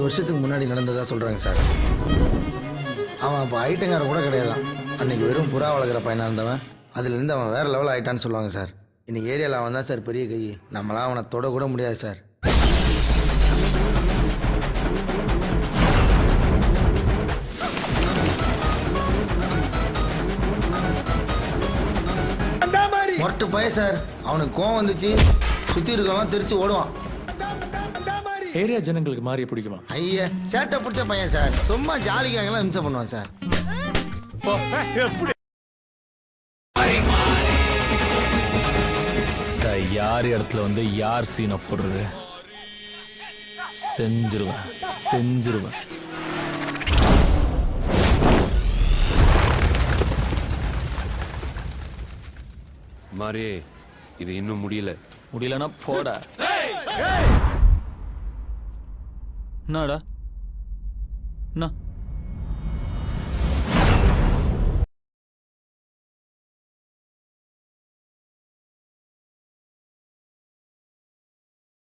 வருஷத்துக்கு முன்னாடி நடந்ததா சொல்கிறாங்க சார். அவன் அப்போ ஐட்டங்கார கூட கிடையாதான். அன்னைக்கு வெறும் புறா வளர்க்குற பையனாக இருந்தவன் அதுலேருந்து அவன் வேறு லெவல் ஆகிட்டான்னு சொல்லுவாங்க சார். இன்னைக்கு ஏரியாவில் அவன் தான் சார் பெரிய கை. நம்மளாம் அவனை தொட கூட முடியாது சார். மொட்டை பையன் சார். அவனுக்கு கோவம் வந்துச்சு, சுற்றி இருக்கவங்களாம் தெரிச்சு ஓடுவான். ஏரியா ஜனங்களுக்கு மாறிய பிடிக்குமா? ஐயா, சேட்டை பிடிச்ச பையன் சார். சும்மா ஜாலிக்காகலாம் இம்சை பண்ணுவான் சார். யார் இடத்துல வந்து யார் சீனை போடுறது செஞ்சிருவேன். மாறி, இது இன்னும் முடியலன்னா போடா. என்னடா?